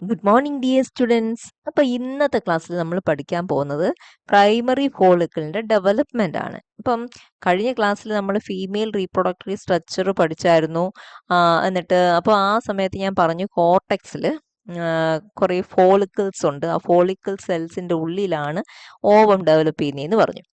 Good morning dear students. അപ്പോൾ ഇന്നത്തെ ക്ലാസ്സിൽ നമ്മൾ പഠിക്കാൻ പോകുന്നത് പ്രൈമറി ഫോളിക്കിളിൻ്റെ ഡെവലപ്മെൻ്റ് ആണ്. അപ്പം കഴിഞ്ഞ ക്ലാസ്സിൽ നമ്മൾ ഫീമെയിൽ റീപ്രൊഡക്ടറി സ്ട്രക്ചർ പഠിച്ചായിരുന്നു. എന്നിട്ട് അപ്പോൾ ആ സമയത്ത് ഞാൻ പറഞ്ഞു കോർട്ടെക്സിൽ കുറേ ഫോളിക്കിൾസ് ഉണ്ട്. ആ ഫോളിക്കിൾ സെൽസിൻ്റെ ഉള്ളിലാണ് ഓവം ഡെവലപ്പ് ചെയ്യുന്നതെന്ന് പറഞ്ഞു.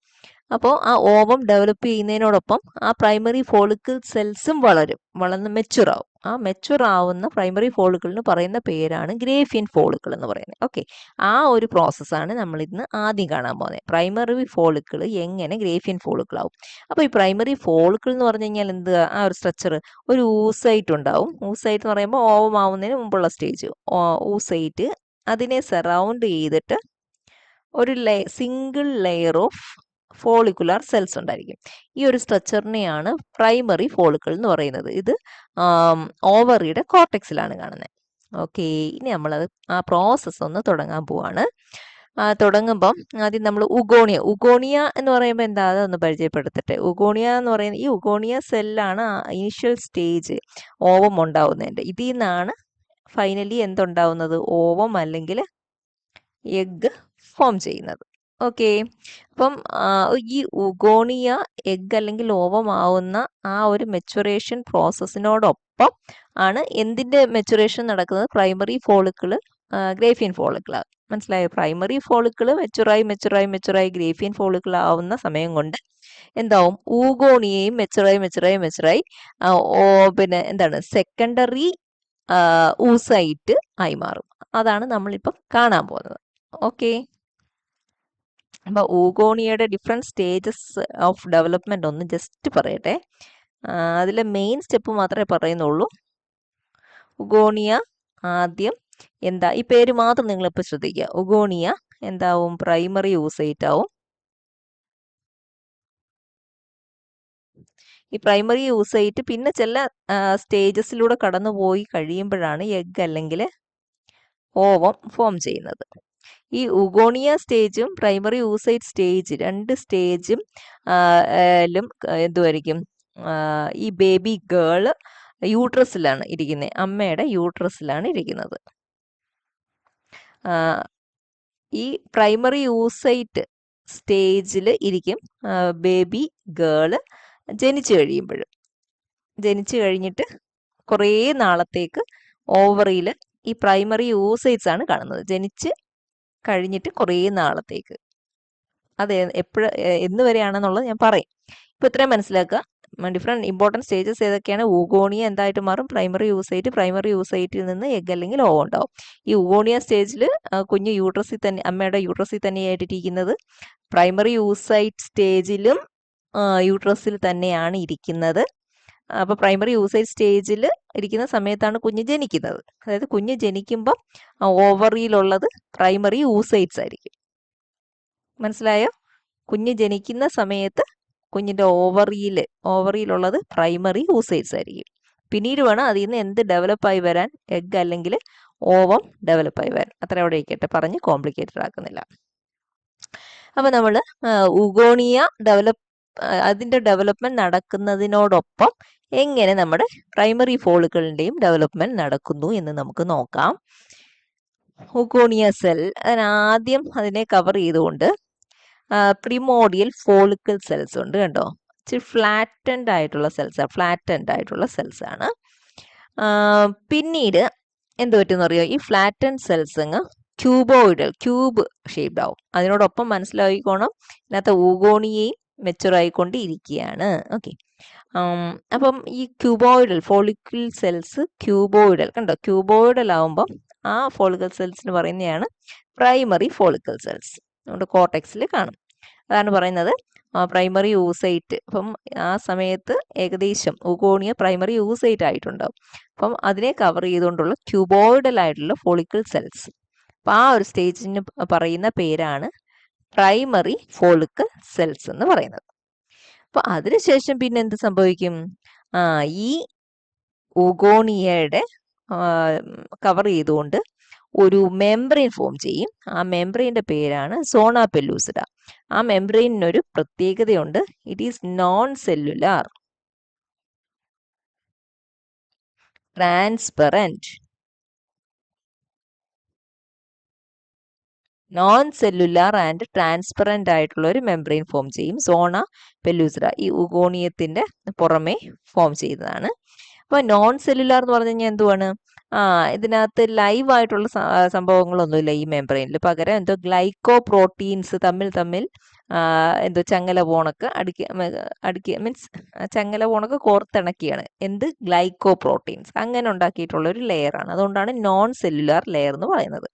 അപ്പോൾ ആ ഓവം ഡെവലപ്പ് ചെയ്യുന്നതിനോടൊപ്പം ആ പ്രൈമറി ഫോളിക്കിൾ സെൽസും വളർന്ന് മെച്ചുർ ആവും. ആ മെച്ചുർ ആവുന്ന പ്രൈമറി ഫോളിക്കിളിന് പറയുന്ന പേരാണ് ഗ്രേഫിയൻ ഫോളിക്കിൾ എന്ന് പറയുന്നത്. ഓക്കെ, ആ ഒരു പ്രോസസ്സാണ് നമ്മൾ ഇന്ന് ആദ്യം കാണാൻ പോകുന്നത്. പ്രൈമറി ഫോളിക്കിൾ എങ്ങനെ ഗ്രേഫിയൻ ഫോളിക്കിൾ ആവും. അപ്പോൾ ഈ പ്രൈമറി ഫോളിക്കിൾ എന്ന് പറഞ്ഞു കഴിഞ്ഞാൽ എന്ത്, ആ ഒരു സ്ട്രക്ചർ ഒരു ഊസൈറ്റ് ഉണ്ടാവും. ഊസൈറ്റ് എന്ന് പറയുമ്പോൾ ഓവം ആവുന്നതിന് മുമ്പുള്ള സ്റ്റേജ് ഊസൈറ്റ്. അതിനെ സറൗണ്ട് ചെയ്തിട്ട് ഒരു single layer of follicular cells ഉണ്ടായിരിക്കും. ഈ ഒരു സ്ട്രക്ചറിനെയാണ് പ്രൈമറി ഫോളിക്കിൾ എന്ന് പറയുന്നത്. ഇത് ഓവറിയുടെ കോർട്ടെക്സിലാണ് കാണുന്നത്. ഓക്കെ, ഇനി നമ്മളത് ആ പ്രോസസ്സ് ഒന്ന് തുടങ്ങാൻ പോവാണ്. തുടങ്ങുമ്പം ആദ്യം നമ്മൾ ഉഗോണിയ എന്ന് പറയുമ്പോൾ എന്താ, അതൊന്ന് പരിചയപ്പെടുത്തട്ടെ. ഉഗോണിയ എന്ന് പറയുന്നത് ഈ ഉഗോണിയ സെല്ലാണ് ഇനിഷ്യൽ സ്റ്റേജ് ഓവം ഉണ്ടാവുന്നതിൻ്റെ. ഇതിൽ നിന്നാണ് ഫൈനലി എന്തുണ്ടാവുന്നത്, ഓവം അല്ലെങ്കിൽ എഗ്ഗ് ഫോം ചെയ്യുന്നത്. ഓക്കെ, അപ്പം ഈ ഉഗോണിയ എഗ്ഗ് അല്ലെങ്കിൽ ഓവമാവുന്ന ആ ഒരു മെച്ചുറേഷൻ പ്രോസസ്സിനോടൊപ്പം ആണ് എന്തിൻ്റെ മെച്ചുറേഷൻ നടക്കുന്നത്, പ്രൈമറി ഫോളിക്കിള് ഗ്രേഫിയൻ ഫോളിക്കിൾ. മനസ്സിലായോ? പ്രൈമറി ഫോളിക്കിള് മെച്ചുറായി ഗ്രേഫിയൻ ഫോളിക്കിൾ ആവുന്ന സമയം കൊണ്ട് എന്താവും, ഊഗോണിയയും മെച്ചുറായി പിന്നെ എന്താണ്, സെക്കൻഡറി ഊസൈറ്റ് ആയി മാറും. അതാണ് നമ്മളിപ്പം കാണാൻ പോകുന്നത്. ഓക്കെ, അപ്പോൾ ഊഗോണിയയുടെ ഡിഫറെൻറ്റ് സ്റ്റേജസ് ഓഫ് ഡെവലപ്മെൻറ്റ് ഒന്ന് ജസ്റ്റ് പറയട്ടെ. അതിലെ മെയിൻ സ്റ്റെപ്പ് മാത്രമേ പറയുന്നുള്ളൂ. ഉഗോണിയ ആദ്യം എന്താ, ഈ പേര് മാത്രം നിങ്ങളിപ്പോൾ ശ്രദ്ധിക്കുക. ഉഗോണിയ എന്താവും, പ്രൈമറി ഊസൈറ്റ് ആവും. ഈ പ്രൈമറി യൂസൈറ്റ് പിന്നെ ചില സ്റ്റേജസിലൂടെ കടന്നു പോയി കഴിയുമ്പോഴാണ് എഗ്ഗ് അല്ലെങ്കിൽ ഓവം ഫോം ചെയ്യുന്നത്. ഈ ഉഗോണിയ സ്റ്റേജും പ്രൈമറി യൂസൈറ്റ് സ്റ്റേജ്, രണ്ട് സ്റ്റേജും എന്തുമായിരിക്കും, ഈ ബേബി ഗേള് യൂട്രസിലാണ് ഇരിക്കുന്നത്, അമ്മയുടെ യൂട്രസിലാണ് ഇരിക്കുന്നത്. ഈ പ്രൈമറി യൂസൈറ്റ് സ്റ്റേജിൽ ഇരിക്കും ബേബി ഗേള് ജനിച്ചു കഴിഞ്ഞിട്ട് കുറേ നാളത്തേക്ക് ഓവറിയിൽ ഈ പ്രൈമറി യൂസൈറ്റ്സ് ആണ് കാണുന്നത്. ജനിച്ച് കഴിഞ്ഞിട്ട് കുറേ നാളത്തേക്ക്. അത് എന്ന് വരെയാണെന്നുള്ളത് ഞാൻ പറയും. ഇപ്പോൾ ഇത്രയും മനസ്സിലാക്കുക. ഡിഫറെൻറ്റ് ഇമ്പോർട്ടൻറ്റ് സ്റ്റേജസ് ഏതൊക്കെയാണ്. ഊഗോണിയ എന്തായിട്ട് മാറും, പ്രൈമറി യൂസൈറ്റിൽ നിന്ന് എഗ് അല്ലെങ്കിൽ ഓവം ഉണ്ടാവും. ഈ ഊഗോണിയ സ്റ്റേജിൽ കുഞ്ഞ് യൂട്രസിൽ തന്നെ, അമ്മയുടെ യൂട്രസിൽ തന്നെയായിട്ടിരിക്കുന്നത്. പ്രൈമറി യൂസൈറ്റ് സ്റ്റേജിലും യൂട്രസിൽ തന്നെയാണ് ഇരിക്കുന്നത്. അപ്പോൾ പ്രൈമറി യൂസൈറ്റ് സ്റ്റേജിൽ ഇരിക്കുന്ന സമയത്താണ് കുഞ്ഞ് ജനിക്കുന്നത്. അതായത് കുഞ്ഞ് ജനിക്കുമ്പം ഓവറിയിലുള്ളത് പ്രൈമറി യൂസൈറ്റ്സ് ആയിരിക്കും. മനസ്സിലായോ? കുഞ്ഞ് ജനിക്കുന്ന സമയത്ത് കുഞ്ഞിൻ്റെ ഓവറിയിലുള്ളത് പ്രൈമറി യൂസൈറ്റ്സ് ആയിരിക്കും. പിന്നീട് വേണം അതിൽ നിന്ന് എന്ത് ഡെവലപ്പായി വരാൻ, എഗ് അല്ലെങ്കിൽ ഓവം ഡെവലപ്പായി വരാൻ. അത്ര അവിടെ ഇരിക്കട്ടെ, പറഞ്ഞ് കോംപ്ലിക്കേറ്റഡ് ആക്കുന്നില്ല. അപ്പോൾ നമ്മൾ ഉഗോണിയ അതിൻ്റെ ഡെവലപ്മെൻറ്റ് നടക്കുന്നതിനോടൊപ്പം എങ്ങനെ നമ്മുടെ പ്രൈമറി ഫോളിക്കിളിൻ്റെയും ഡെവലപ്മെൻറ്റ് നടക്കുന്നു എന്ന് നമുക്ക് നോക്കാം. ഉഗോണിയ സെൽ, ആദ്യം അതിനെ കവർ ചെയ്തുകൊണ്ട് പ്രിമോഡിയൽ ഫോളിക്കിൾ സെൽസ് ഉണ്ട്, കണ്ടോ. ഇച്ചിരി ഫ്ലാറ്റൻഡ് ആയിട്ടുള്ള സെൽസ് ആണ്. പിന്നീട് എന്ത് പറ്റുമെന്ന് അറിയോ, ഈ ഫ്ലാറ്റൻഡ് സെൽസ് അങ്ങ് ക്യൂബ് ഷേപ്ഡ് ആവും. അതിനോടൊപ്പം മനസ്സിലാക്കിക്കോണം, ഇതിനകത്ത് ഊഗോണിയയും മെച്ചുറായിക്കൊണ്ടിരിക്കുകയാണ്. ഓക്കെ, അപ്പം ഈ ഫോളിക്കിൾ സെൽസ് കണ്ടോ, ക്യൂബോയിഡൽ ആവുമ്പം ആ ഫോളിക്കിൾ സെൽസിന് പറയുന്നതാണ് പ്രൈമറി ഫോളിക്കിൾ സെൽസ്. നമ്മുടെ കോർട്ടെക്സിൽ കാണും. അതാണ് പറയുന്നത് പ്രൈമറി യൂസൈറ്റ്. അപ്പം ആ സമയത്ത് ഏകദേശം ഉഗോണിയ പ്രൈമറി യൂസൈറ്റ് ആയിട്ടുണ്ടാവും. അപ്പം അതിനെ കവർ ചെയ്തുകൊണ്ടുള്ള ക്യൂബോയിഡൽ ആയിട്ടുള്ള ഫോളിക്കിൾ സെൽസ്. അപ്പം ആ ഒരു സ്റ്റേജിന് പറയുന്ന പേരാണ് പ്രൈമറി ഫോളിക്കിൾ സെൽസ് എന്ന് പറയുന്നത്. അപ്പോൾ അതിനുശേഷം പിന്നെ എന്ത് സംഭവിക്കും, ഈ ഉഗോണിയയുടെ കവർ ചെയ്തുകൊണ്ട് ഒരു മെംബ്രെയിൻ ഫോം ചെയ്യും. ആ മെംബ്രെയിൻ്റെ പേരാണ് സോണ പെല്ലൂസിഡ. ആ മെംബ്രെയിനൊരു പ്രത്യേകതയുണ്ട്, it is known cellular, transparent. Non cellular and transparent ആയിട്ടുള്ള ഒരു മെംബ്രെയിൻ ഫോം ചെയ്യും. സോണ പെല്ലൂസിഡ ഈ ഉഗോണിയത്തിന്റെ പുറമെ ഫോം ചെയ്തതാണ്. അപ്പോൾ നോൺ സെല്ലുലാർ എന്ന് പറഞ്ഞു കഴിഞ്ഞാൽ എന്തുവാണ്? ഇതിനകത്ത് ലൈവ് ആയിട്ടുള്ള സംഭവങ്ങളൊന്നുമില്ല ഈ മെംബ്രെയിനിൽ. പകരം എന്തോ ഗ്ലൈക്കോ പ്രോട്ടീൻസ് തമ്മിൽ എന്തോ ചങ്ങല പോണക്ക് അടുക്കി മീൻസ് ചങ്ങല പോണക്ക് കോർത്തിണക്കിയാണ് എന്ത് ഗ്ലൈക്കോ പ്രോട്ടീൻസ് അങ്ങനെ ഉണ്ടാക്കിയിട്ടുള്ള ഒരു ലെയറാണ്. അതുകൊണ്ടാണ് നോൺ സെല്ലുലാർ ലെയർ എന്ന് പറയുന്നത്.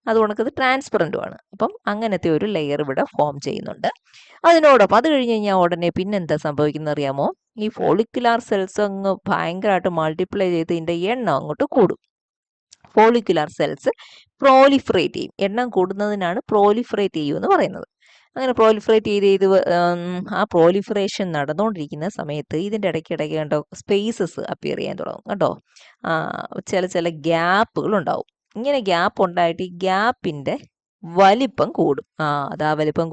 അതുകൊണ്ടത് ട്രാൻസ്പെറൻറ്റുമാണ്. അപ്പം അങ്ങനത്തെ ഒരു ലെയർ ഇവിടെ ഫോം ചെയ്യുന്നുണ്ട്. അതിനോടൊപ്പം അത് കഴിഞ്ഞ് കഴിഞ്ഞാൽ ഉടനെ പിന്നെന്താ സംഭവിക്കുന്നത് അറിയാമോ? ഈ ഫോളിക്കുലാർ സെൽസ് അങ്ങ് ഭയങ്കരമായിട്ട് മൾട്ടിപ്ലൈ ചെയ്ത് ഇതിൻ്റെ എണ്ണം അങ്ങോട്ട് കൂടും. ഫോളിക്കുലാർ സെൽസ് പ്രോലിഫറേറ്റ് ചെയ്യും. എണ്ണം കൂടുന്നതിനാണ് പ്രോലിഫറേറ്റ് ചെയ്യും എന്ന് പറയുന്നത്. അങ്ങനെ പ്രോലിഫറേറ്റ് ചെയ്ത് ആ പ്രോലിഫറേഷൻ നടന്നുകൊണ്ടിരിക്കുന്ന സമയത്ത് ഇതിൻ്റെ ഇടയ്ക്കിടയ്ക്ക് കണ്ടോ സ്പേസസ് അപ്പിയർ ചെയ്യാൻ തുടങ്ങും കേട്ടോ. ചില ഗ്യാപ്പുകൾ ഉണ്ടാവും. ഇങ്ങനെ ഗ്യാപ്പ് ഉണ്ടായിട്ട് ഈ ഗ്യാപ്പിൻ്റെ വലിപ്പം കൂടും. അതാ വലിപ്പം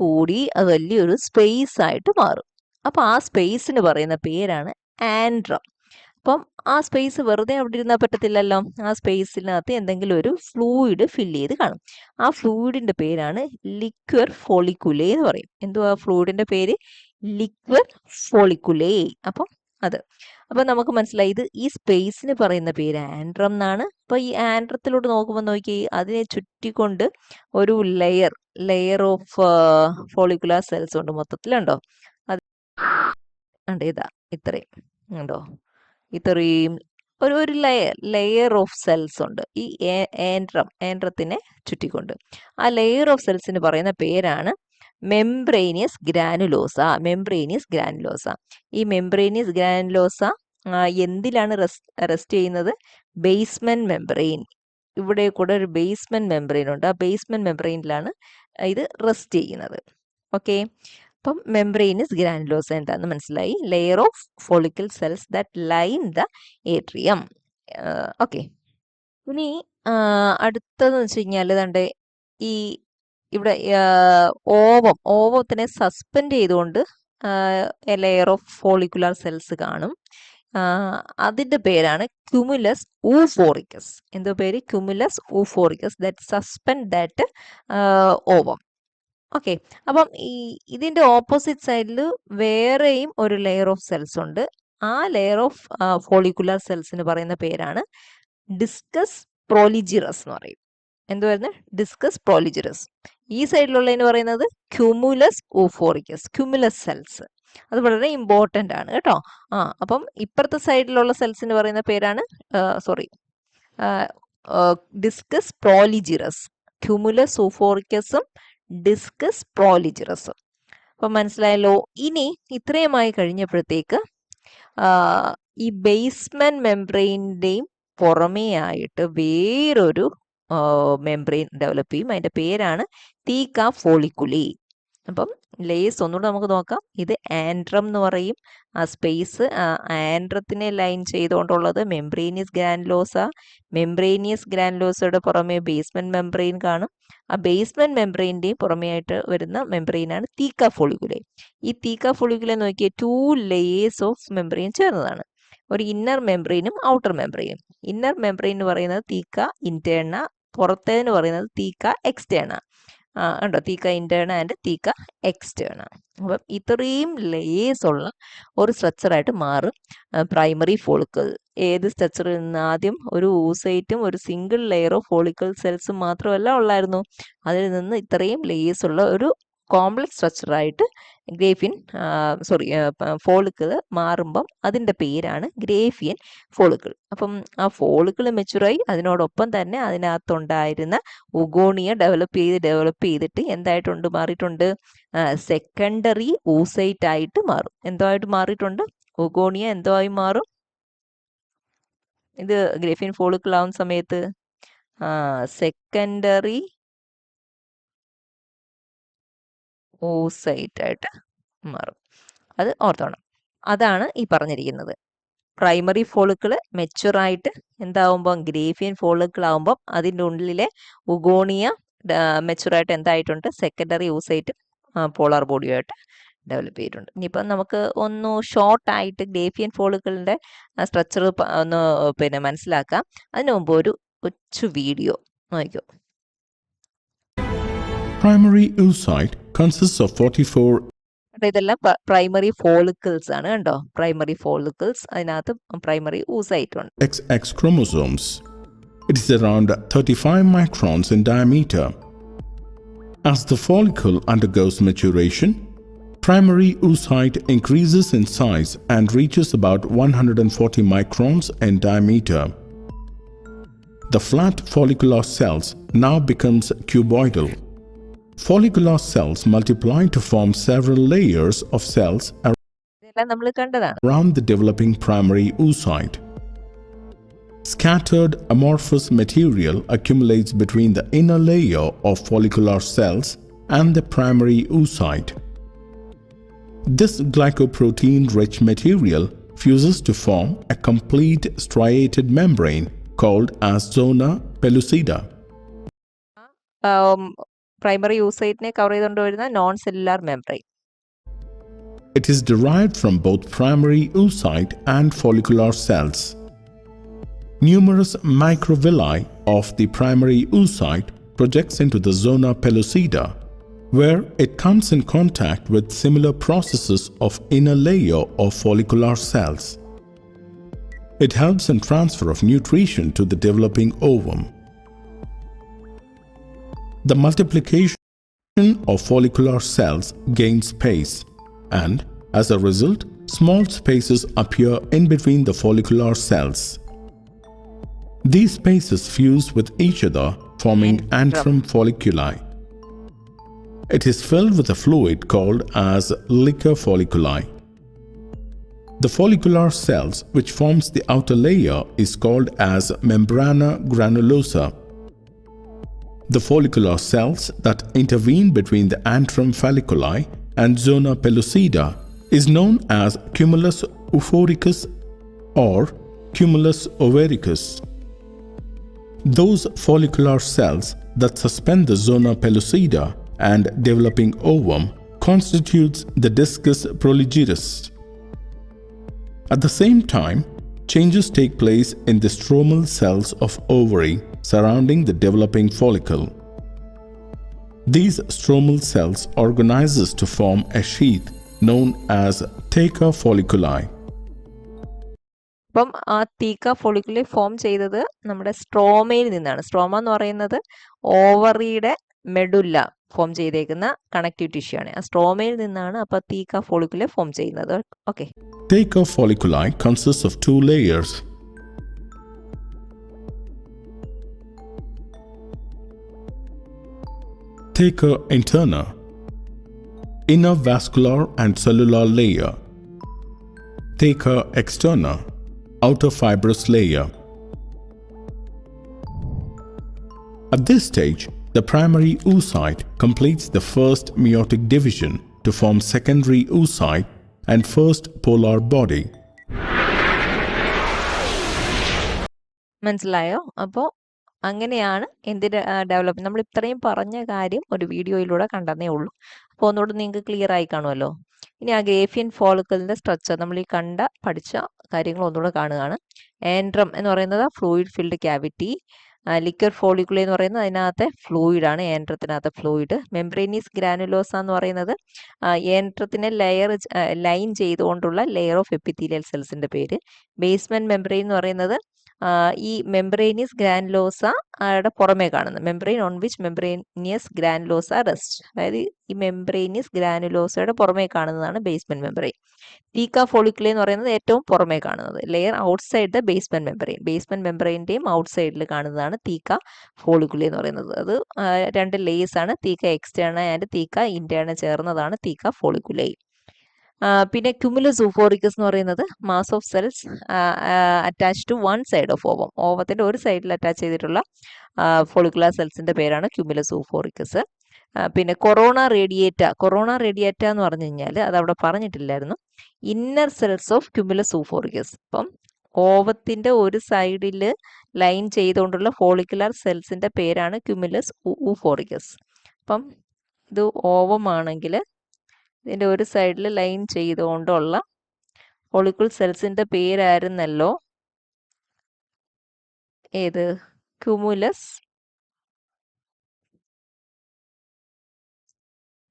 കൂടി അത് വലിയൊരു സ്പേസ് ആയിട്ട് മാറും. അപ്പം ആ സ്പേസിന് പറയുന്ന പേരാണ് ആൻഡ്രം. അപ്പം ആ സ്പേസ് വെറുതെ അവിടെ ഇരുന്നാൽ പറ്റത്തില്ലല്ലോ. ആ സ്പേസിനകത്ത് എന്തെങ്കിലും ഒരു ഫ്ലൂയിഡ് ഫില്ല് ചെയ്ത് കാണും. ആ ഫ്ലൂയിഡിന്റെ പേരാണ് ലിക്വർ ഫോളിക്കുലേ എന്ന് പറയും. എന്തുവാ ഫ്ലൂയിഡിന്റെ പേര്? ലിക്വർ ഫോളിക്കുലേ. അപ്പം നമുക്ക് മനസ്സിലായി ഇത് ഈ സ്പേസിന് പറയുന്ന പേര് ആൻഡ്രം എന്നാണ്. അപ്പൊ ഈ ആൻഡ്രത്തിലോട്ട് നോക്കുമ്പോൾ നോക്കി അതിനെ ചുറ്റിക്കൊണ്ട് ഒരു ലെയർ ഓഫ് ഫോളിക്കുലാർ സെൽസ് ഉണ്ട്. മൊത്തത്തിലുണ്ടോ? അത് ഇതാ ഇത്രയും ഉണ്ടോ? ഇത്രയും ഒരു ലെയർ ഓഫ് സെൽസ് ഉണ്ട് ഈ ആൻഡ്രത്തിനെ ചുറ്റിക്കൊണ്ട്. ആ ലെയർ ഓഫ് സെൽസിന് പറയുന്ന പേരാണ് മെംബ്രേനിയസ് ഗ്രാനുലോസ. ഈ മെംബ്രേനിയസ് ഗ്രാനുലോസ എന്തിലാണ് റെസ്റ്റ് ചെയ്യുന്നത്? Basement membrane. ഇവിടെ കൂടെ ഒരു ബേസ്മെന്റ് മെംബ്രെയിൻ ഉണ്ട്. ആ ബേസ്മെന്റ് മെംബ്രെയിനിലാണ് ഇത് റെസ്റ്റ് ചെയ്യുന്നത്. ഓക്കെ, അപ്പം മെംബ്രെയിനിസ് ഗ്രാനുലോസ എന്താന്ന് മനസ്സിലായി. Layer of follicle cells that line the atrium. Okay, ഇനി അടുത്തതെന്ന് വെച്ച് കഴിഞ്ഞാൽ ദാണ്ടെ ഈ ഇവിടെ ഓവത്തിനെ സസ്പെൻഡ് ചെയ്തുകൊണ്ട് ലെയർ ഓഫ് ഫോളിക്കുലാർ സെൽസ് കാണും. അതിന്റെ പേരാണ് ക്യുമുലസ് ഊഫോറിക്കസ്. എന്തോ പേര്? Cumulus oophoricus that suspend that ovum. Okay, അപ്പം ഇതിന്റെ ഓപ്പോസിറ്റ് സൈഡിൽ വേറെയും ഒരു ലെയർ ഓഫ് സെൽസ് ഉണ്ട്. ആ ലെയർ ഓഫ് ഫോളിക്കുലാർ സെൽസിന് പറയുന്ന പേരാണ് ഡിസ്കസ് പ്രോലിജിറസ് എന്ന് പറയും. എന്തുവായിരുന്നു? ഡിസ്കസ് പ്രോലിജിറസ്. ഈ സൈഡിലുള്ളതിന് പറയുന്നത് ക്യുമുലസ് ഊഫോറിക്കസ്, ക്യുമുലസ് സെൽസ്. അത് വളരെ ഇമ്പോർട്ടൻ്റ് ആണ് കേട്ടോ. അപ്പം ഇപ്പുറത്തെ സൈഡിലുള്ള സെൽസിന് പറയുന്ന പേരാണ് ഡിസ്കസ് പ്രോലിജിറസ്. ക്യുമുലസ് ഊഫോറിക്കസും ഡിസ്കസ് പ്രോലിജിറസും. അപ്പം മനസ്സിലായല്ലോ. ഇനി ഇത്രയുമായി കഴിഞ്ഞപ്പോഴത്തേക്ക് ഈ ബേസ്മെന്റ് മെംബ്രെയിൻ്റെയും പുറമേ ആയിട്ട് വേറൊരു മെംബ്രെയിൻ ഡെവലപ്പ് ചെയ്യും. അതിൻ്റെ പേരാണ് തീക്ക ഫോളിക്കുലി. അപ്പം ലേസ് ഒന്നുകൂടെ നമുക്ക് നോക്കാം. ഇത് ആൻഡ്രം എന്ന് പറയും. ആ സ്പേസ് ആൻഡ്രത്തിനെ ലൈൻ ചെയ്തുകൊണ്ടുള്ളത് മെംബ്രേനിയസ് ഗ്രാനുലോസയുടെ പുറമെ ബേസ്മെന്റ് മെംബ്രെയിൻ കാണും. ആ ബേസ്മെന്റ് മെംബ്രെയിൻ്റെയും പുറമേ ആയിട്ട് വരുന്ന മെംബ്രെയിനാണ് തീക്ക ഫോളിക്കുലെ. ഈ തീക്ക ഫോളിക്കുലെ നോക്കിയാൽ 2 ലേയേഴ്സ് ഓഫ് മെംബ്രെയിൻ ചേർന്നതാണ്. ഒരു ഇന്നർ മെംബ്രെയിനും ഔട്ടർ മെംബ്രെയിനും. ഇന്നർ മെംബ്രെയിൻ എന്ന് പറയുന്നത് തീക്ക ഇന്റേണ, പുറത്തേന്ന് പറയുന്നത് തീക്ക എക്സ്റ്റേണ. ഉണ്ടോ? തീക്ക ഇന്റേണ ആൻഡ് തീക്ക എക്സ്റ്റേണ. അപ്പം ഇത്രയും ലേയേഴ്സ് ഉള്ള ഒരു സ്ട്രക്ചറായിട്ട് മാറും പ്രൈമറി ഫോളിക്കിൾ. ഏത് സ്ട്രക്ചറിൽ നിന്ന്? ആദ്യം ഒരു ഊസൈറ്റും ഒരു സിംഗിൾ ലെയർ ഓഫ് ഫോളിക്കിൾ സെൽസും മാത്രമല്ല ഉള്ളായിരുന്നു. അതിൽ നിന്ന് ഇത്രയും ലേയേഴ്സ് ഉള്ള ഒരു കോംപ്ലക്സ് സ്ട്രക്ചറായിട്ട് ഫോളിക്കിൾ മാറുമ്പം അതിൻ്റെ പേരാണ് ഗ്രേഫിയൻ ഫോളിക്കിൾ. അപ്പം ആ ഫോളിക്കിൾ മെച്ചുറായി അതിനോടൊപ്പം തന്നെ അതിനകത്തുണ്ടായിരുന്ന ഉഗോണിയ ഡെവലപ്പ് ചെയ്തിട്ട് എന്തായിട്ടുണ്ട് മാറിയിട്ടുണ്ട്? സെക്കൻഡറി ഊസൈറ്റ് ആയിട്ട് മാറും. എന്തോ ആയിട്ട് മാറിയിട്ടുണ്ട്? ഉഗോണിയ എന്തോ ആയി മാറും? ഇത് ഗ്രേഫിയൻ ഫോളിക്കിൾ ആവുന്ന സമയത്ത് സെക്കൻഡറി ഓസൈറ്റ് ആയിട്ട് മാറും. അത് ഓർത്തോണം. അതാണ് ഈ പറഞ്ഞിരിക്കുന്നത്. പ്രൈമറി ഫോളിക്കിൾ മെച്ചുറായിട്ട് എന്താവുമ്പം ഗ്രേഫിയൻ ഫോളിക്കിൾ ആവുമ്പം അതിൻ്റെ ഉള്ളിലെ ഉഗോണിയ മെച്ചുറായിട്ട് എന്തായിട്ടുണ്ട്? സെക്കൻഡറി ഓസൈറ്റ് പോളാർ ബോഡിയുമായിട്ട് ഡെവലപ്പ് ചെയ്തിട്ടുണ്ട്. ഇനിയിപ്പം നമുക്ക് ഒന്ന് ഷോർട്ടായിട്ട് ഗ്രേഫിയൻ ഫോളിക്കിളിൻ്റെ സ്ട്രക്ചർ ഒന്ന് മനസ്സിലാക്കാം. അതിനു മുമ്പ് ഒരു കൊച്ചു വീഡിയോ നോക്കിക്കോ. Primary oocyte consists of 44 ഇതെല്ലാം പ്രൈമറി ഫോളിക്കിൾസ് ആണ് കണ്ടോ. പ്രൈമറി ഫോളിക്കിൾസ്, അതിനകത്ത് പ്രൈമറി oocyte ഉണ്ട്. XX chromosomes. It is around 35 microns in diameter. As the follicle undergoes maturation, primary oocyte increases in size and reaches about 140 microns in diameter. The flat follicular cells now becomes cuboidal. Follicular cells multiply to form several layers of cells ഇതെല്ലാം നമ്മൾ കണ്ടതാണ്. around the developing primary oocyte. Scattered amorphous material accumulates between the inner layer of follicular cells and the primary oocyte. This glycoprotein-rich material fuses to form a complete striated membrane called as zona pellucida. Primary oocyte-നെ cover ചെയ്തുകൊണ്ട് വരുന്ന non cellular membrane. It is derived from both primary oocyte and follicular cells. Numerous microvilli of the primary oocyte projects into the zona pellucida, where it comes in contact with similar processes of inner layer of follicular cells. It helps in transfer of nutrition to the developing ovum. The multiplication of follicular cells gains space, and as a result, small spaces appear in between the follicular cells. These spaces fuse with each other, forming antrum folliculi. It is filled with a fluid called as liquor folliculi. The follicular cells which forms the outer layer is called as membrana granulosa. The follicular cells that intervene between the antrum folliculi and zona pellucida is known as cumulus oophoricus or cumulus ovaricus. Those follicular cells that suspend the zona pellucida and developing ovum constitutes the discus proligerus. At the same time, changes take place in the stromal cells of ovary surrounding the developing follicle. These stromal cells organizes to form a sheath known as theca folliculi. അപ്പം ആ തീക്ക ഫോളിക്കുലി form ചെയ്തത് നമ്മുടെ സ്ട്രോമയിൽ നിന്നാണ്. Stroma എന്ന് പറയുന്നത് ഓവറിയുടെ medulla form ചെയ്തേക്കുന്ന connective tissue ആണ്. ആ സ്ട്രോമയിൽ നിന്നാണ് അപ്പോൾ തീക്ക ഫോളിക്കുലി ഫോം ചെയ്യുന്നത്. Okay. Theca folliculi consists of two layers. Theca interna, inner vascular and cellular layer. Theca externa, outer fibrous layer. At this stage, the primary oocyte completes the first meiotic division to form secondary oocyte and first polar body. മനസ്സിലായോ? അപ്പോൾ അങ്ങനെയാണ് എന്തിൻ്റെ development. നമ്മൾ ഇത്രയും പറഞ്ഞ കാര്യം ഒരു വീഡിയോയിലൂടെ കണ്ടെന്നേ ഉള്ളൂ. അപ്പോൾ ഒന്നുകൂടെ നിങ്ങൾക്ക് ക്ലിയർ ആയി കാണുമല്ലോ. ഇനി ആ ഗ്രേഫിയൻ ഫോളിക്കിളിൻ്റെ സ്ട്രക്ചർ നമ്മൾ ഈ പഠിച്ച കാര്യങ്ങൾ ഒന്നുകൂടെ കാണുകയാണ്. ആൻഡ്രം എന്ന് പറയുന്നത് ഫ്ലൂയിഡ് ഫിൽഡ് ക്യാവിറ്റി. ലിക്വർ ഫോളിക്കുലി എന്ന് പറയുന്നത് അതിനകത്തെ ഫ്ലൂയിഡാണ്, ഏൻട്രത്തിനകത്തെ ഫ്ലൂയിഡ്. മെംബ്രേനീസ് ഗ്രാനുലോസ എന്ന് പറയുന്നത് ഏൻട്രത്തിനെ ലൈൻ ചെയ്തുകൊണ്ടുള്ള ലെയർ ഓഫ് എപ്പിത്തീലിയൽ സെൽസിൻ്റെ പേര്. ബേസ്മെൻറ്റ് മെംബ്രെയിൻ എന്ന് പറയുന്നത് ഈ മെംബ്രേനിയസ് ഗ്രാനുലോസ യുടെ പുറമേ കാണുന്നത്, membrane on which membranous granulosa rest, അതായത് ഈ മെംബ്രേനിയസ് ഗ്രാനുലോസയുടെ പുറമേ കാണുന്നതാണ് ബേസ്മെന്റ് മെംബ്രെയിൻ. തീക്ക ഫോളിക്കുലി എന്ന് പറയുന്നത് ഏറ്റവും പുറമേ കാണുന്നത്, layer outside the basement membrane. Basement മെംബ്രെയിൻ്റെയും ഔട്ട്സൈഡിൽ കാണുന്നതാണ് തീക്ക ഫോളിക്കുലി എന്ന് പറയുന്നത്. അത് രണ്ട് ലേയേഴ്സ് ആണ്, തീക്ക എക്സ്റ്റേണ ആൻഡ് തീക്ക ഇന്റേണ ചേർന്നതാണ് തീക്ക ഫോളിക്കുലൈ. പിന്നെ ക്യുമുലസ് ഊഫോറിക്കസ് എന്ന് പറയുന്നത് mass of cells attach to one side of ovum, ഓവത്തിൻ്റെ ഒരു സൈഡിൽ അറ്റാച്ച് ചെയ്തിട്ടുള്ള ഫോളിക്കുലർ സെൽസിൻ്റെ പേരാണ് ക്യുമുലസ് ഊഫോറിക്കസ്. പിന്നെ കൊറോണ റേഡിയേറ്റ എന്ന് പറഞ്ഞു കഴിഞ്ഞാൽ അത് അവിടെ പറഞ്ഞിട്ടില്ലായിരുന്നു, ഇന്നർ സെൽസ് ഓഫ് ക്യുമുലസ് ഊഫോറിക്കസ്. അപ്പം ഓവത്തിൻ്റെ ഒരു സൈഡിൽ ലൈൻ ചെയ്തുകൊണ്ടുള്ള ഫോളിക്കുലർ സെൽസിൻ്റെ പേരാണ് ക്യുമുലസ് ഊഫോറിക്കസ്. അപ്പം ഇത് ഓവമാണെങ്കിൽ ഇതിൻ്റെ ഒരു സൈഡിൽ ലൈൻ ചെയ്തുകൊണ്ടുള്ള ഫോളിക്കിൾ സെൽസിൻ്റെ പേരായിരുന്നല്ലോ ഏത്? Cumulus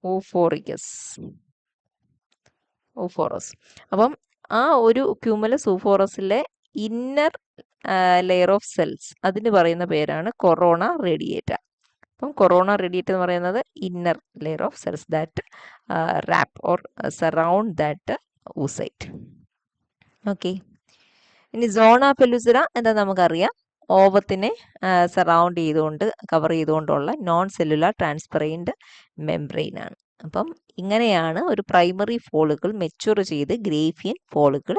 oophoricus. oophorous. അപ്പം ആ ഒരു ക്യൂമുലസ് oophorusലെ ഇന്നർ ലെയർ ഓഫ് സെൽസ് അതിന് പറയുന്ന പേരാണ് കൊറോണ റേഡിയേറ്റ. അപ്പം കൊറോണ റേഡിയേറ്റ എന്ന് പറയുന്നത് inner layer of cells that wrap or surround that oocyte. Okay, ഇനി സോണ പെലുസിറ എന്താ നമുക്കറിയാം, ഓവത്തിനെ സറൗണ്ട് ചെയ്തുകൊണ്ട് കവർ ചെയ്തുകൊണ്ടുള്ള നോൺ സെല്ലുലാർ ട്രാൻസ്പെറൻറ്റ് മെംബ്രെയിൻ ആണ്. അപ്പം ഇങ്ങനെയാണ് ഒരു പ്രൈമറി ഫോളിക്കിൾ മെച്യൂർ ചെയ്ത് ഗ്രേഫിയൻ ഫോളിക്കിൾ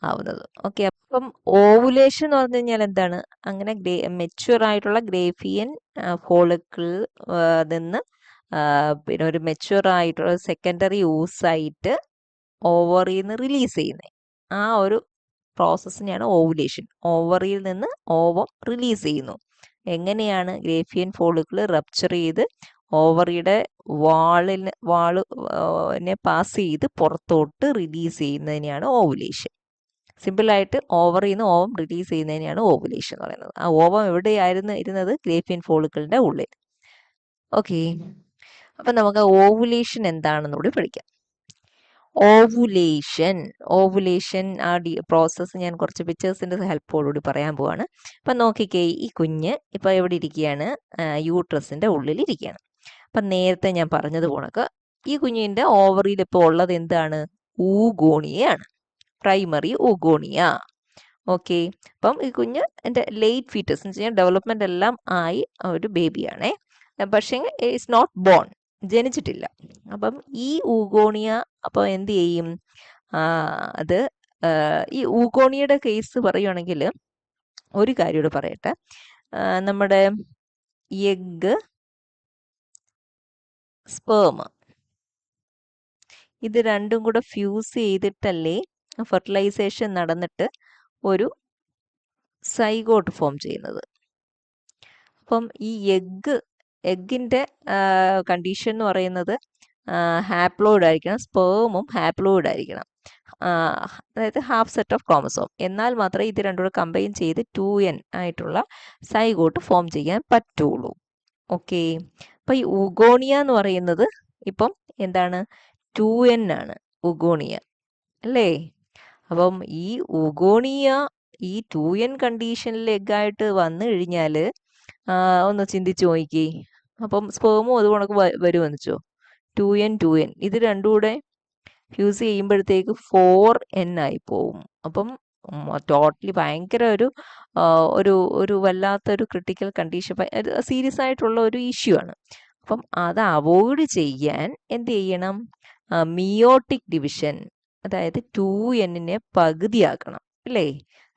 ആവുന്നത്. ഓക്കെ, അപ്പം ഓവുലേഷൻ എന്ന് പറഞ്ഞു കഴിഞ്ഞാൽ എന്താണ്, അങ്ങനെ മെച്യൂർ ആയിട്ടുള്ള ഗ്രേഫിയൻ ഫോളിക്കിൾ നിന്ന് പിന്നെ ഒരു മെച്യൂർ ആയിട്ടുള്ള സെക്കൻഡറി oocyte ഓവറിൽ നിന്ന് റിലീസ് ചെയ്യുന്നത്, ആ ഒരു പ്രോസസ്സിനെയാണ് ഓവുലേഷൻ. ഓവറിയിൽ നിന്ന് ഓവം റിലീസ് ചെയ്യുന്നു. എങ്ങനെയാണ് ഗ്രേഫിയൻ ഫോളിക്കിൾ റപ്ചർ ചെയ്ത് ഓവറിയുടെ വാളിനെ പാസ് ചെയ്ത് പുറത്തോട്ട് റിലീസ് ചെയ്യുന്നതിനെയാണ് ഓവുലേഷൻ. സിമ്പിളായിട്ട് ഓവറിൽ നിന്ന് ഓവം റിലീസ് ചെയ്യുന്നതിനെയാണ് ഓവുലേഷൻ എന്ന് പറയുന്നത്. ആ ഓവം എവിടെയായിരുന്നു ഇരുന്നത്, ഗ്രേഫിയൻ ഫോളിക്കിളിന്റെ ഉള്ളിൽ. ഓക്കെ, അപ്പം നമുക്ക് ഓവുലേഷൻ എന്താണെന്നുകൂടി പഠിക്കാം. ഓവുലേഷൻ ആ പ്രോസസ്സ് ഞാൻ കുറച്ച് പിക്ചേഴ്സിന്റെ ഹെൽപ്പോടുകൂടി പറയാൻ പോവാണ്. അപ്പം നോക്കിക്കേ, ഈ കുഞ്ഞ് ഇപ്പം എവിടെ ഇരിക്കുകയാണ്, യൂട്രസിന്റെ ഉള്ളിൽ ഇരിക്കുകയാണ്. അപ്പം നേരത്തെ ഞാൻ പറഞ്ഞത് പോണക്ക് ഈ കുഞ്ഞിന്റെ ഓവറിയിൽ ഇപ്പോൾ ഉള്ളത് എന്താണ്, ഊഗോണിയയാണ്, പ്രൈമറി ഊഗോണിയ. ഓക്കെ, അപ്പം ഈ കുഞ്ഞ് എൻ്റെ ലേറ്റ് ഫീറ്റസ് എന്ന് വെച്ച് കഴിഞ്ഞാൽ ഡെവലപ്മെന്റ് എല്ലാം ആയി ഒരു ബേബിയാണേ, പക്ഷേ ഇറ്റ്സ് നോട്ട് ബോൺ, ജനിച്ചിട്ടില്ല. അപ്പം ഈ ഊഗോണിയ അപ്പോൾ എന്ത് ചെയ്യും, അത് ഈ ഊഗോണിയയുടെ കേസ് പറയുകയാണെങ്കിൽ ഒരു കാര്യം കൂടെ പറയട്ടെ. നമ്മുടെ എഗ്, സ്പേം ഇത് രണ്ടും കൂടെ ഫ്യൂസ് ചെയ്തിട്ടല്ലേ ഫെർട്ടിലൈസേഷൻ നടന്നിട്ട് ഒരു സൈഗോട്ട് ഫോം ചെയ്യുന്നത്. അപ്പം ഈ എഗ്ഗിൻ്റെ കണ്ടീഷൻ എന്ന് പറയുന്നത് ഹാപ്ലോയിഡ് ആയിരിക്കണം, സ്പേമും ഹാപ്ലോയിഡ് ആയിരിക്കണം, അതായത് ഹാഫ് സെറ്റ് ഓഫ് ക്രോമസോം. എന്നാൽ മാത്രമേ ഇത് രണ്ടും കൂടെ കമ്പൈൻ ചെയ്ത് 2n ആയിട്ടുള്ള സൈഗോട്ട് ഫോം ചെയ്യാൻ പറ്റുള്ളൂ. ഓക്കെ, അപ്പം ഈ ഊഗോണിയ എന്ന് പറയുന്നത് ഇപ്പം എന്താണ്, 2n ആണ് ഊഗോണിയ അല്ലേ. അപ്പം ഈ ഊഗോണിയ ഈ 2n കണ്ടീഷനിൽ എഗ്ഗായിട്ട് വന്നു കഴിഞ്ഞാൽ ഒന്ന് ചിന്തിച്ചു നോക്കി, അപ്പം സ്പേമും അതുകൊണ്ട് വരുമെന്ന് വെച്ചോ, 2n ഇത് രണ്ടും കൂടെ ഫ്യൂസ് ചെയ്യുമ്പോഴത്തേക്ക് 4n ആയി പോവും. അപ്പം ടോട്ടലി ഭയങ്കര ഒരു വല്ലാത്തൊരു ക്രിട്ടിക്കൽ കണ്ടീഷൻ, സീരിയസ് ആയിട്ടുള്ള ഒരു ഇഷ്യൂ ആണ്. അപ്പം അത് അവോയ്ഡ് ചെയ്യാൻ എന്ത് ചെയ്യണം, മിയോട്ടിക് ഡിവിഷൻ, അതായത് 2n പകുതിയാക്കണം അല്ലേ,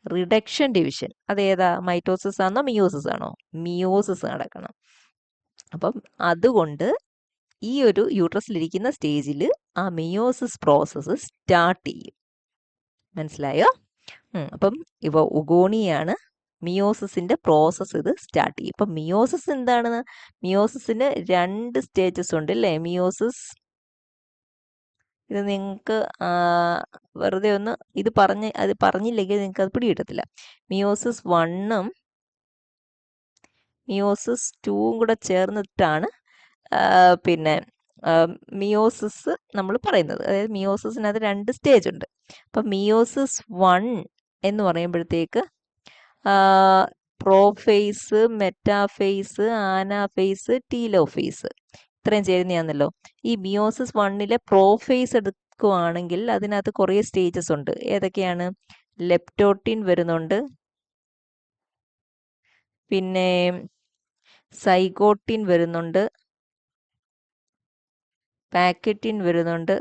റിഡക്ഷൻ ഡിവിഷൻ. അതേതാ, മൈറ്റോസിസ് ആണോ മിയോസിസ് ആണോ, മിയോസിസ് നടക്കണം. അപ്പം അതുകൊണ്ട് ഈ ഒരു യൂട്രസിലിരിക്കുന്ന സ്റ്റേജിൽ ആ മിയോസിസ് പ്രോസസ്സ് സ്റ്റാർട്ട് ചെയ്യും. മനസ്സിലായോ? അപ്പം ഇവ ഉഗോണിയാണ്, മിയോസിസിന്റെ പ്രോസസ്സ് ഇത് സ്റ്റാർട്ട് ചെയ്യും. ഇപ്പം മിയോസിസ് എന്താണ്, മിയോസിസിന് 2 സ്റ്റേജസ് ഉണ്ട് അല്ലേ. മിയോസിസ് ഇത് നിങ്ങൾക്ക് വെറുതെ ഒന്ന് ഇത് പറഞ്ഞില്ലെങ്കിൽ നിങ്ങൾക്ക് അത് പിടികിട്ടത്തില്ല. മിയോസിസ് 1ഉം മിയോസിസ് 2ഉം കൂടെ ചേർന്നിട്ടാണ് പിന്നെ മിയോസിസ് നമ്മൾ പറയുന്നത്. അതായത് മിയോസിസിനകത്ത് 2 സ്റ്റേജ് ഉണ്ട്. അപ്പം മിയോസിസ് 1 എന്ന് പറയുമ്പോഴത്തേക്ക് പ്രോഫേസ്, മെറ്റാഫേസ്, ആനാഫേസ്, ടീലോഫേസ് ഇത്രയും ചേരുന്നതാണല്ലോ. ഈ മിയോസിസ് 1ലെ പ്രോഫേസ് എടുക്കുവാണെങ്കിൽ അതിനകത്ത് കുറേ സ്റ്റേജസ് ഉണ്ട്. ഏതൊക്കെയാണ്, ലെപ്റ്റോട്ടിൻ വരുന്നുണ്ട്, പിന്നെ സൈഗോട്ടിൻ വരുന്നുണ്ട്, പാക്കറ്റിൻ വരുന്നുണ്ട്,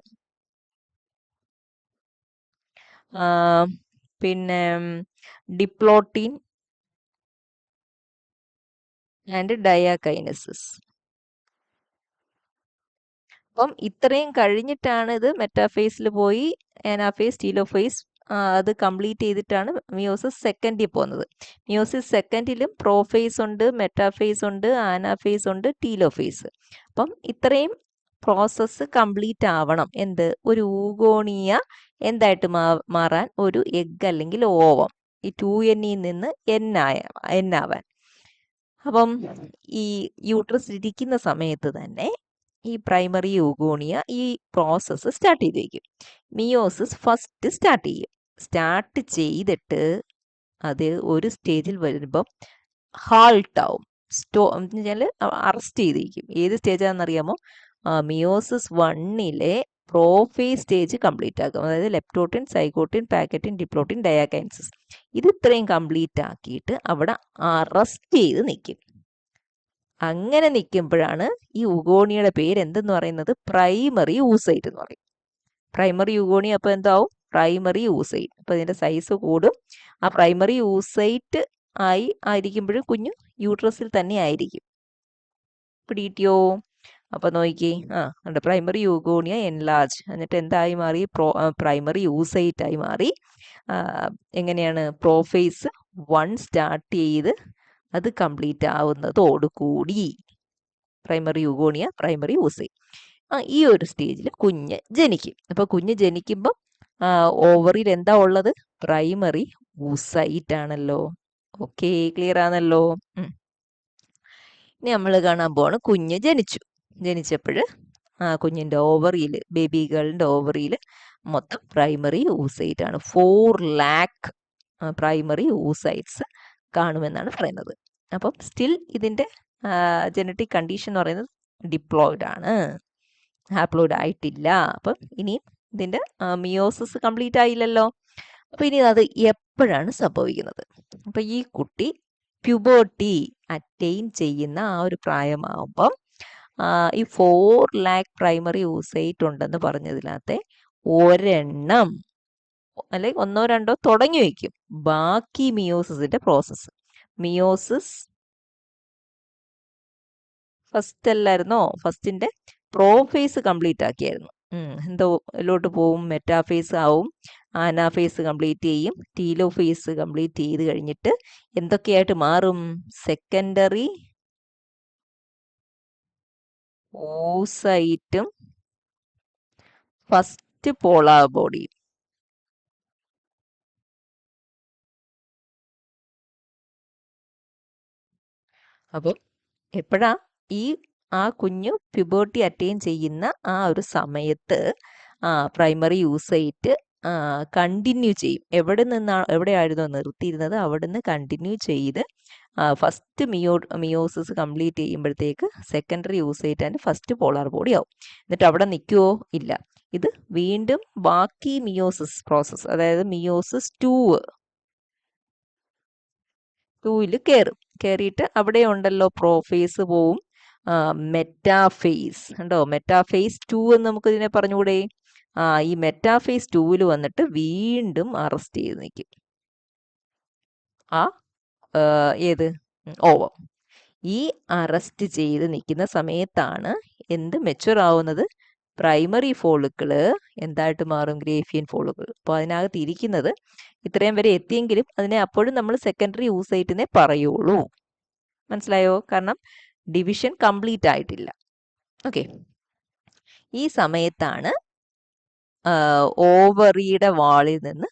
പിന്നെ ഡിപ്ലോട്ടിൻ ആൻഡ് ഡയാകൈനസിസ്. അപ്പം ഇത്രയും കഴിഞ്ഞിട്ടാണ് ഇത് മെറ്റാഫേസിൽ പോയി ആനാഫേസ്, ടീലോഫേസ് അത് കംപ്ലീറ്റ് ചെയ്തിട്ടാണ് മിയോസിസ് സെക്കൻഡിൽ പോകുന്നത്. മിയോസിസ് സെക്കൻഡിലും പ്രോഫേസ് ഉണ്ട്, മെറ്റാഫേസ് ഉണ്ട്, ആനാഫേസ് ഉണ്ട്, ടീലോഫേസ്. അപ്പം ഇത്രയും പ്രോസസ്സ് കംപ്ലീറ്റ് ആവണം. എന്ത്, ഒരു ഊഗോണിയ എന്തായിട്ട് മാറാൻ, ഒരു എഗ് അല്ലെങ്കിൽ ഓവം ഈ 2n നിന്ന് n ആവാൻ. അപ്പം ഈ യൂട്രസ് ഇരിക്കുന്ന സമയത്ത് തന്നെ ഈ പ്രൈമറി യൂഗോണിയ ഈ പ്രോസസ്സ് സ്റ്റാർട്ട് ചെയ്ത് വയ്ക്കും. മിയോസിസ് ഫസ്റ്റ് സ്റ്റാർട്ട് ചെയ്യും. സ്റ്റാർട്ട് ചെയ്തിട്ട് അത് ഒരു സ്റ്റേജിൽ വരുമ്പം ഹാൾട്ട് ആവും. എന്ന് വെച്ചാൽ അറസ്റ്റ് ചെയ്തിരിക്കും. ഏത് സ്റ്റേജാണെന്നറിയാമോ? മിയോസിസ് 1-ലെ പ്രോഫേസ് സ്റ്റേജ് കംപ്ലീറ്റ് ആക്കും. അതായത് ലെപ്റ്റോട്ടിൻ, സൈഗോട്ടിൻ, പാക്കറ്റിൻ, ഡിപ്ലോട്ടിൻ, ഡയാകൈൻസിസ് ഇത് ഇത്രയും കംപ്ലീറ്റ് ആക്കിയിട്ട് അവിടെ അറസ്റ്റ് ചെയ്ത് നിൽക്കും. അങ്ങനെ നിൽക്കുമ്പോഴാണ് ഈ യൂഗോണിയുടെ പേര് എന്തെന്ന് പറയുന്നത്? പ്രൈമറി യൂസൈറ്റ് എന്ന് പറയും. പ്രൈമറി യൂഗോണി അപ്പോൾ എന്താവും? Primary oocyte. അപ്പോൾ ഇതിൻ്റെ സൈസ് കൂടും. ആ പ്രൈമറി യൂസൈറ്റ് ആയിരിക്കുമ്പോഴും കുഞ്ഞു യൂട്രസിൽ തന്നെ ആയിരിക്കും. പിടികിട്ടിയോ? അപ്പോൾ നോക്കിക്കേ, ഉണ്ട് പ്രൈമറി യൂഗോണിയ എൻലാർജ്, എന്നിട്ട് എന്തായി മാറി? പ്രൈമറി യൂസൈറ്റ് ആയി മാറി. എങ്ങനെയാണ്? പ്രോഫേസ് 1 സ്റ്റാർട്ട് ചെയ്ത് അത് കംപ്ലീറ്റ് ആവുന്നതോടുകൂടി പ്രൈമറി യൂഗോണിയ പ്രൈമറി യൂസൈറ്റ്. ഈ ഒരു സ്റ്റേജിൽ കുഞ്ഞ് ജനിക്കും. അപ്പോൾ കുഞ്ഞ് ജനിക്കുമ്പം ഓവറിൽ എന്താ ഉള്ളത്? പ്രൈമറി ഊസൈറ്റ് ആണല്ലോ. ഓക്കെ, ക്ലിയർ ആണല്ലോ. ഇനി നമ്മൾ കാണാൻ പോവാണ് കുഞ്ഞ് ജനിച്ചപ്പോൾ കുഞ്ഞിൻ്റെ ഓവറിയിൽ, ബേബി ഗേളിൻ്റെ ഓവറിയിൽ മൊത്തം പ്രൈമറി ഊസൈറ്റ് ആണ്. 4 lakh പ്രൈമറി ഊസൈറ്റ്സ് കാണുമെന്നാണ് പറയുന്നത്. അപ്പം സ്റ്റിൽ ഇതിൻ്റെ ജനറ്റിക് കണ്ടീഷൻ എന്ന് പറയുന്നത് ഡിപ്ലോയിഡ് ആണ്, ഹാപ്ലോയിഡ് ആയിട്ടില്ല. അപ്പം ഇനിയും ഇതിൻ്റെ മിയോസിസ് കംപ്ലീറ്റ് ആയില്ലല്ലോ. അപ്പം ഇനി അത് എപ്പോഴാണ് സംഭവിക്കുന്നത്? അപ്പം ഈ കുട്ടി പ്യൂബർട്ടി അറ്റൈൻ ചെയ്യുന്ന ആ ഒരു പ്രായമാകുമ്പം ഈ 4 lakh പ്രൈമറി യൂസൈറ്റ് ഉണ്ടെന്ന് പറഞ്ഞതിനകത്തെ ഒരെണ്ണം അല്ലെങ്കിൽ 1-2 തുടങ്ങി വയ്ക്കും. ബാക്കി മിയോസിസിന്റെ പ്രോസസ്സ്. മിയോസിസ് ഫസ്റ്റ് അല്ലായിരുന്നോ? ഫസ്റ്റിന്റെ പ്രോഫേസ് കംപ്ലീറ്റ് ആക്കിയായിരുന്നു. എന്തോട്ട് പോവും? മെറ്റാഫേസ് ആവും, ആനാഫേസ് കംപ്ലീറ്റ് ചെയ്യും, ടീലോഫേസ് കംപ്ലീറ്റ് ചെയ്ത് കഴിഞ്ഞിട്ട് എന്തൊക്കെയായിട്ട് മാറും? സെക്കൻഡറി ഓസൈറ്റും ഫസ്റ്റ് പോളാർ ബോഡിയും. അപ്പോൾ എപ്പോഴാ ആ കുഞ്ഞു പ്യൂബർട്ടി അറ്റൈൻ ചെയ്യുന്ന ആ ഒരു സമയത്ത് പ്രൈമറി യൂസൈറ്റ് കണ്ടിന്യൂ ചെയ്യും. എവിടെയായിരുന്നോ നിർത്തിയിരുന്നത് അവിടുന്ന് കണ്ടിന്യൂ ചെയ്ത് ഫസ്റ്റ് മിയോസിസ് കംപ്ലീറ്റ് ചെയ്യുമ്പോഴത്തേക്ക് secondary oocyte and first polar body ആവും. എന്നിട്ട് അവിടെ നിൽക്കുവോ? ഇല്ല. ഇത് വീണ്ടും ബാക്കി മിയോസിസ് പ്രോസസ്സ്, അതായത് മിയോസിസ് 2-ൽ കയറിയിട്ട് അവിടെ ഉണ്ടല്ലോ പ്രോഫേസ് പോവും, മെറ്റാഫേസ് ഉണ്ടോ? മെറ്റാഫേസ് 2 എന്ന് നമുക്ക് ഇതിനെ പറഞ്ഞുകൂടെ? ഈ മെറ്റാഫേസ് 2-ൽ വന്നിട്ട് വീണ്ടും അറസ്റ്റ് ചെയ്ത് നിൽക്കും ഏത് ഓവം. ഈ അറസ്റ്റ് ചെയ്ത് നിൽക്കുന്ന സമയത്താണ് എന്ത് മെച്ചുവർ ആവുന്നത്? പ്രൈമറി ഫോളിക്കിള് എന്തായിട്ട് മാറും? ഗ്രേഫിയൻ ഫോളിക്കിൾ. അപ്പോൾ അതിനകത്ത് ഇരിക്കുന്നത് ഇത്രയും വരെ എത്തിയെങ്കിലും അതിനെ അപ്പോഴും നമ്മൾ സെക്കൻഡറി യൂസൈറ്റിനെ പറയുള്ളൂ. മനസ്സിലായോ? കാരണം ഡിവിഷൻ കംപ്ലീറ്റ് ആയിട്ടില്ല. ഓക്കെ, ഈ സമയത്താണ് ഓവറിയുടെ വാളിൽ നിന്ന്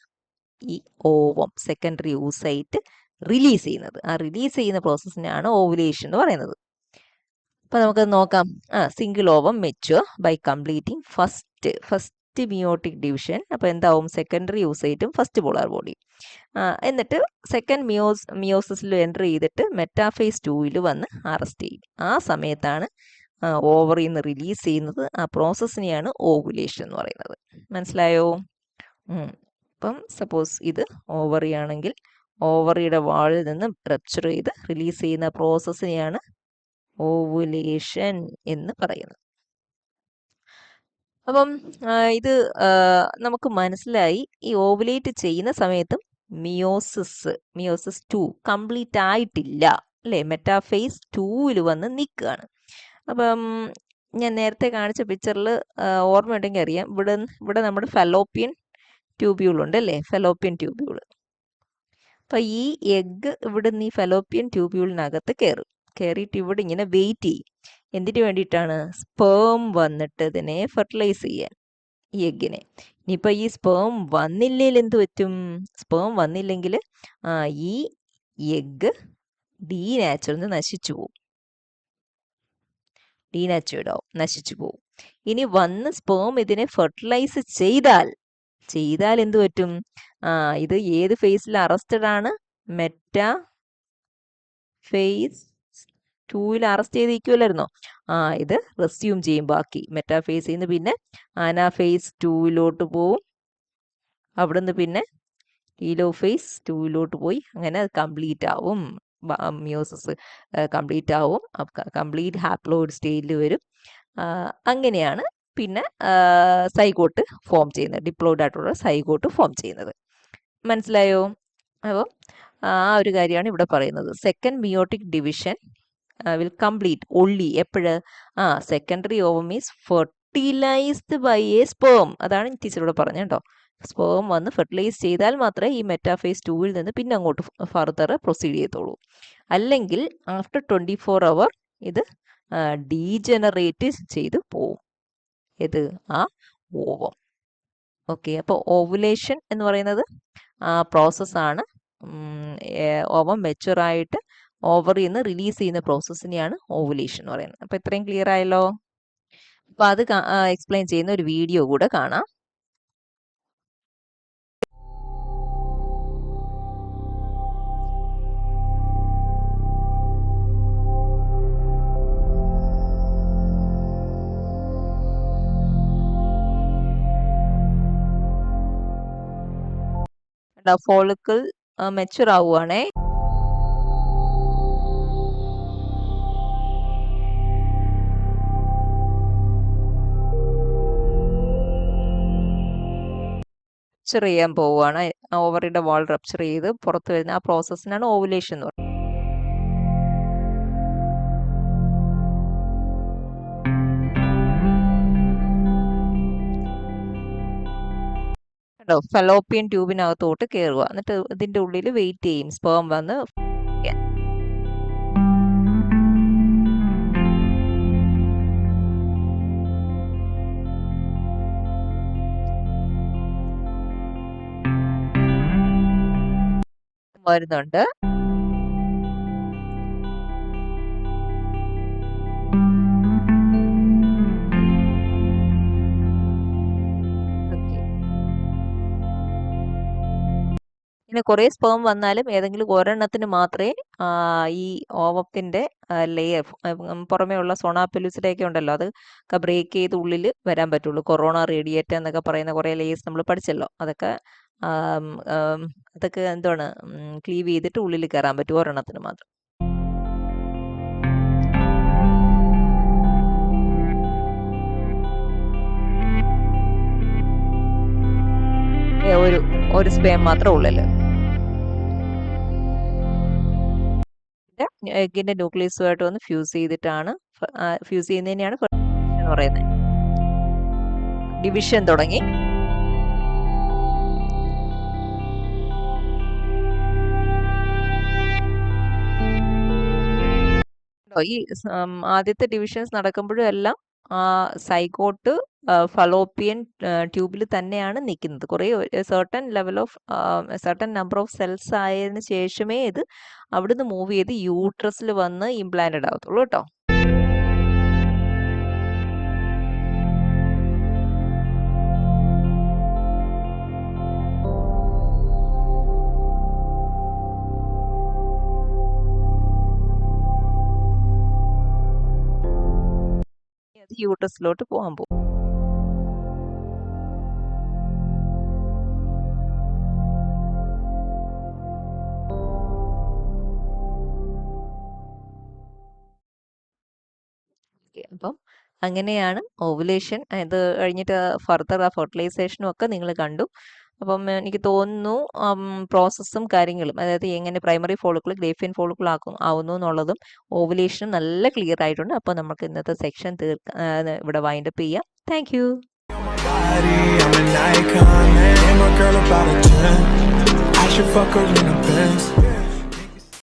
ഈ ഓവം സെക്കൻഡറി യൂസൈറ്റ് റിലീസ് ചെയ്യുന്നത്. ആ റിലീസ് ചെയ്യുന്ന പ്രോസസ്സിനാണ് ഓവുലേഷൻ എന്ന് പറയുന്നത്. അപ്പോൾ നമുക്ക് നോക്കാം. Single ovum mature by completing first meiotic division. അപ്പോൾ എന്താവും? സെക്കൻഡറി യൂസൈറ്റും ഫസ്റ്റ് പോളാർ ബോഡി. എന്നിട്ട് സെക്കൻഡ് മിയോസിസിൽ എൻ്റർ ചെയ്തിട്ട് മെറ്റാഫേസ് 2-ൽ വന്ന് അറസ്റ്റ് ചെയ്യും. ആ സമയത്താണ് ഓവറിൽ നിന്ന് റിലീസ് ചെയ്യുന്നത്. ആ പ്രോസസ്സിനെയാണ് ഓവുലേഷൻ എന്ന് പറയുന്നത്. മനസ്സിലായോ? അപ്പം സപ്പോസ് ഇത് ഓവറി ആണെങ്കിൽ ഓവറിയുടെ വാളിൽ നിന്ന് റപ്ചർ ചെയ്ത് റിലീസ് ചെയ്യുന്ന പ്രോസസ്സിനെയാണ് ഓവുലേഷൻ എന്ന് പറയുന്നത്. അപ്പം ഇത് നമുക്ക് മനസ്സിലായി. ഈ ഓവുലേറ്റ് ചെയ്യുന്ന സമയത്തും മിയോസിസ് 2 കംപ്ലീറ്റ് ആയിട്ടില്ല അല്ലേ? മെറ്റാഫേസ് 2-ൽ വന്ന് നിൽക്കുകയാണ്. അപ്പം ഞാൻ നേരത്തെ കാണിച്ച പിക്ചറിൽ ഓർമ്മയുണ്ടെങ്കിൽ അറിയാം, ഇവിടെ നമ്മുടെ ഫലോപ്പിയൻ ട്യൂബ്യൂൾ ഉണ്ട് അല്ലേ? Fallopian tubule. അപ്പം ഈ എഗ്ഗ് ഇവിടെ നിന്ന് ഈ ഫലോപ്പിയൻ ട്യൂബ്യൂളിനകത്ത് കയറിയിട്ട് ഇവിടെ ഇങ്ങനെ വെയിറ്റ് ചെയ്യും. എന്തിനു വേണ്ടിയിട്ടാണ്? സ്പേം വന്നിട്ട് ഇതിനെ ഫെർട്ടിലൈസ് ചെയ്യാൻ, ഈ എഗ്ഗിനെ. ഇനിയിപ്പോൾ ഈ സ്പേം വന്നില്ലെങ്കിൽ എന്ത് പറ്റും? സ്പേം വന്നില്ലെങ്കിൽ ഈ എഗ്ഗ് ഡീനാച്ചുറൽ നശിച്ചു പോകും. ഡീനാച്ചുവേർഡ് ആവും, നശിച്ചു പോവും. ഇനി വന്ന് സ്പേം ഇതിനെ ഫെർട്ടിലൈസ് ചെയ്താൽ എന്ത് പറ്റും? ഇത് ഏത് ഫേസിൽ അറസ്റ്റഡ് ആണ്? മെറ്റാ ഫേസ് 2ൽ അറസ്റ്റ് ചെയ്തിരിക്കുമല്ലായിരുന്നോ? ഇത് റെസ്യൂം ചെയ്യും ബാക്കി. മെറ്റാഫേസിൽ നിന്ന് പിന്നെ അനാഫേസ് 2ലോട്ട് പോവും. അവിടുന്ന് പിന്നെ ടീലോഫേസ് 2ലോട്ട് പോയി അങ്ങനെ കംപ്ലീറ്റ് ആവും. മിയോസിസ് കംപ്ലീറ്റ് ആവും. കംപ്ലീറ്റ് ഹാപ്ലോയിഡ് സ്റ്റേജിൽ വരും. അങ്ങനെയാണ് പിന്നെ സൈഗോട്ട് ഫോം ചെയ്യുന്നത്. ഡിപ്ലോയിഡ് ആയിട്ടുള്ള സൈഗോട്ട് ഫോം ചെയ്യുന്നത്. മനസ്സിലായോ? അപ്പോൾ ഒരു കാര്യമാണ് ഇവിടെ പറയുന്നത്. Second meiotic division will complete only എപ്പോഴ്? Secondary ovum is fertilised by a sperm. അതാണ് ടീച്ചറോട് പറഞ്ഞത് കേട്ടോ. സ്പേം വന്ന് ഫെർട്ടിലൈസ് ചെയ്താൽ മാത്രമേ ഈ മെറ്റാഫേസ് 2ൽ നിന്ന് പിന്നെ അങ്ങോട്ട് ഫർദർ പ്രൊസീഡ് ചെയ്തോളൂ. അല്ലെങ്കിൽ ആഫ്റ്റർ 24 hours ഇത് ഡീജനറേറ്റ് ചെയ്ത് പോവും. ഓവം. ഓക്കെ, അപ്പോൾ ഓവുലേഷൻ എന്ന് പറയുന്നത് പ്രോസസ്സാണ്. ഓവം മെച്ചുറായിട്ട് ഓവറിൽ നിന്ന് റിലീസ് ചെയ്യുന്ന പ്രോസസ്സിനെയാണ് ഓവുലേഷൻ എന്ന് പറയുന്നത്. അപ്പോൾ ഇത്രയും ക്ലിയർ ആയല്ലോ? അപ്പോൾ അത് എക്സ്പ്ലെയിൻ ചെയ്യുന്ന ഒരു വീഡിയോ കൂടെ കാണാം. Follicle mature ആവുകയാണേ. റപ്ചർ ചെയ്യാൻ പോവുകയാണ്. ഓവറിയുടെ വാൾ റപ്ചർ ചെയ്ത് പുറത്ത് വരുന്ന ആ പ്രോസസ്സിനാണ് ഓവുലേഷൻ എന്ന് പറയുന്നത്. ഫലോപ്പിയൻ ട്യൂബിനകത്തോട്ട് കയറുക. എന്നിട്ട് ഇതിന്റെ ഉള്ളിൽ വെയിറ്റ് ചെയ്യും സ്പേം വന്ന്. വരുന്നുണ്ട്. ഇങ്ങനെ കുറേ സ്പേം വന്നാലും ഏതെങ്കിലും ഒരെണ്ണത്തിന് മാത്രമേ ഈ ഓവത്തിന്റെ ലെയർ പുറമേ ഉള്ള സോണാപെലുസിലേക്ക് ഉണ്ടല്ലോ, അത് ബ്രേക്ക് ചെയ്ത് ഉള്ളിൽ വരാൻ പറ്റുള്ളൂ. കൊറോണ റേഡിയേറ്റർ എന്നൊക്കെ പറയുന്ന കുറേ ലേയേഴ്സ് നമ്മൾ പഠിച്ചല്ലോ. അതൊക്കെ എന്താണ് ക്ലീവ് ചെയ്തിട്ട് ഉള്ളിൽ കയറാൻ പറ്റും ഒരെണ്ണത്തിന് മാത്രം. ഒരു സ്പേം മാത്രം ഉള്ളില്. എഗിന്റെ ന്യൂക്ലിയസുമായിട്ട് വന്ന് ഫ്യൂസ് ചെയ്തിട്ടാണ്, ഫ്യൂസ് ചെയ്യുന്നതിനെയാണ് ഫെർട്ടിലൈസേഷൻ എന്ന് പറയുന്നത്. ഡിവിഷൻ തുടങ്ങി. ഈ ആദ്യത്തെ ഡിവിഷൻസ് നടക്കുമ്പോഴും എല്ലാം സൈഗോട്ട് ഫലോപ്പിയൻ ട്യൂബിൽ തന്നെയാണ് നിൽക്കുന്നത്. കുറേ സർട്ടൻ നമ്പർ ഓഫ് സെൽസ് ആയതിനു ശേഷമേ ഇത് അവിടുന്ന് മൂവ് ചെയ്ത് യൂട്രസിൽ വന്ന് ഇംപ്ലാന്റഡ് ആവത്തുള്ളൂ കേട്ടോ. യൂട്രസിലോട്ട് പോകാൻ പോകും. അപ്പം അങ്ങനെയാണ് ഓവുലേഷൻ. ഇത് കഴിഞ്ഞിട്ട് ഫർദർ ആ ഫെർട്ടിലൈസേഷനും ഒക്കെ നിങ്ങൾ കണ്ടു. അപ്പം എനിക്ക് തോന്നുന്നു പ്രോസസ്സും കാര്യങ്ങളും, അതായത് എങ്ങനെ പ്രൈമറി ഫോളിക്കിൾ ഗ്രേഫിയൻ ഫോളിക്കിൾ ആവുന്നു എന്നുള്ളതും ഓവുലേഷനും നല്ല ക്ലിയർ ആയിട്ടുണ്ട്. അപ്പോൾ നമുക്ക് ഇന്നത്തെ സെക്ഷൻ ഇവിടെ വൈൻഡപ്പ് ചെയ്യാം. Thank you. I'm an icon, man. I'm a girl about a 10. I should fuck her in a Benz.